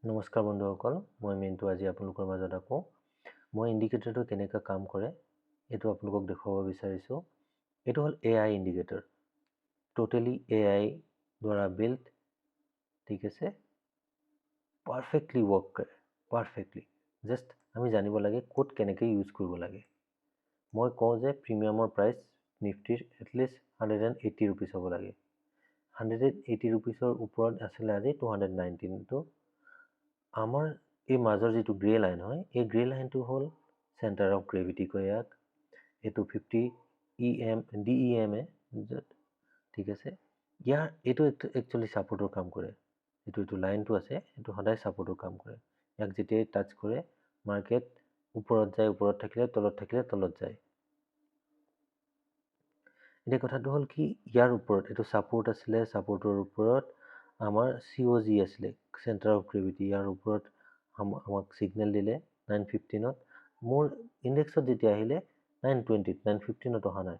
নমস্কাৰ বন্ধুসকল, মই মিণ্টু আজি আপোনালোকৰ মাজত আকৌ মই ইণ্ডিকেটৰটো কেনেকৈ কাম কৰে এইটো আপোনালোকক দেখুৱাব বিচাৰিছোঁ। এইটো হ'ল AI ইণ্ডিকেটৰ, টোটেলি AI দ্বাৰা বিল্ড, ঠিক আছে, পাৰফেক্টলি ৱৰ্ক কৰে, পাৰফেক্টলি। জাষ্ট আমি জানিব লাগে ক'ত কেনেকৈ ইউজ কৰিব লাগে। মই কওঁ যে প্ৰিমিয়ামৰ প্ৰাইচ নিফটিৰ এটলিষ্ট 180 ৰুপিজ হ'ব লাগে। 180 ৰুপিজৰ ওপৰত আছিলে আজি 219। আমাৰ এই মাজৰ যিটো গ্ৰে লাইন হয়, এই গ্ৰে লাইনটো হ'ল চেণ্টাৰ অফ গ্ৰেভিটি কয় ইয়াক। এইটো 50 DEM ঠিক আছে। এইটো একচুৱেলি ছাপোৰ্টৰ কাম কৰে। এইটো লাইনটো আছে, এইটো সদায় ছাপোৰ্টৰ কাম কৰে। ইয়াক যেতিয়াই টাচ কৰে মাৰ্কেট ওপৰত যায়, ওপৰত থাকিলে তলত যায়। এতিয়া কথাটো হ'ল কি, ইয়াৰ ওপৰত এইটো ছাপোৰ্ট আছিলে, ছাপোৰ্টৰ ওপৰত আমাৰ COG আছিলে, চেণ্টাৰ অফ গ্ৰেভিটি। ইয়াৰ ওপৰত আমাক ছিগনেল দিলে 915ত। মোৰ ইণ্ডেক্সত যেতিয়া আহিলে 920, 915ত অহা নাই,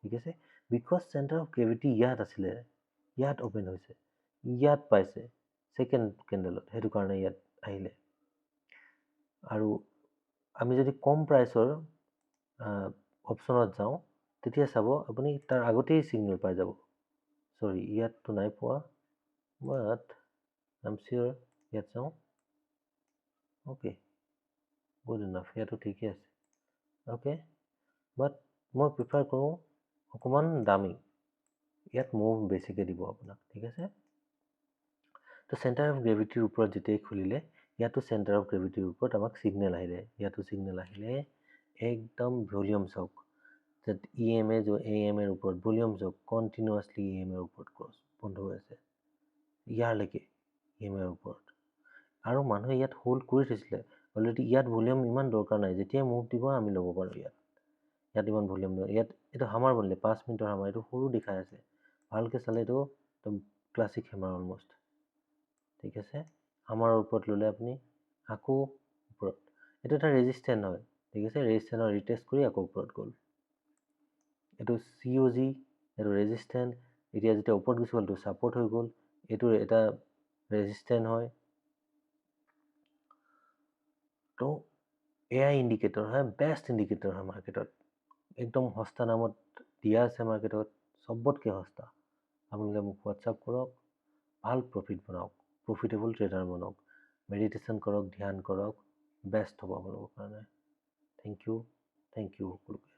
ঠিক আছে। বিকজ চেণ্টাৰ অফ গ্ৰেভিটি ইয়াত আছিলে, ইয়াত অপেন হৈছে, ইয়াত পাইছে ছেকেণ্ড কেণ্ডেলত, সেইটো কাৰণে ইয়াত আহিলে। আৰু আমি যদি কম প্ৰাইচৰ অপশ্যনত যাওঁ তেতিয়া চাব আপুনি তাৰ আগতেই ছিগনেল পাই যাব। চৰি, ইয়াততো নাই পোৱা, বাট আই এম চিয়'ৰ ইয়াত চাওঁ। অ'কে, গুড ইনাফ, ইয়াতো ঠিকে আছে। অ'কে, বাট মই প্ৰিফাৰ কৰোঁ অকণমান দামী, ইয়াত মুভ বেছিকৈ দিব আপোনাক, ঠিক আছে। তো চেণ্টাৰ অফ গ্ৰেভিটিৰ ওপৰত যেতিয়াই খুলিলে, ইয়াতো চেণ্টাৰ অফ গ্ৰেভিটিৰ ওপৰত আমাক ছিগনেল আহিলে, ইয়াতো ছিগনেল আহিলে, একদম ভলিউম চাওক। EMA AM এৰ ওপৰত ভলিউম চাওক, কণ্টিনিউৱাছলি EM এৰ ওপৰত ক্ৰছ বন্ধ হৈ আছে, ইয়াৰলৈকে EM এৰ ওপৰত। আৰু মানুহে ইয়াত হোল্ড কৰি থৈছিলে অলৰেডি। ইয়াত ভলিউম ইমান দৰকাৰ নাই, যেতিয়াই মুভ দিব আমি ল'ব পাৰোঁ। ইয়াত ইমান ভলিউম নাই। ইয়াত এইটো হামাৰ বনিলে 5 মিনিটৰ হামাৰ, এইটো সৰু দেখাই আছে, ভালকৈ চালে এইটো একদম ক্লাছিক হেমাৰ অলমষ্ট, ঠিক আছে। হামাৰৰ ওপৰত ল'লে আপুনি আকৌ ওপৰত, এইটো এটা ৰেজিষ্টেণ্ট হয়, ঠিক আছে। ৰেজিষ্টেণ্টৰ ৰিটেষ্ট কৰি আকৌ ওপৰত গ'ল। এইটো COG, এইটো ৰেজিষ্টেণ্ট। এতিয়া যেতিয়া ওপৰত গুচি গ'ল, এইটো ছাপোৰ্ট হৈ গ'ল, এইটো এটা ৰেজিষ্টেণ্ট হয়। তো AI ইণ্ডিকেটৰ হয়, বেষ্ট ইণ্ডিকেটৰ হয় মাৰ্কেটত, একদম সস্তা দামত দিয়া আছে মাৰ্কেটত, চবতকৈ সস্তা। আপোনালোকে মোক হোৱাটছআপ কৰক, ভাল প্ৰফিট বনাওক, প্ৰফিটেবল ট্ৰেডাৰ বনাওক, মেডিটেশ্যন কৰক, ধ্যান কৰক, বেষ্ট হ'ব আপোনালোকৰ কাৰণে। থেংক ইউ সকলোকে।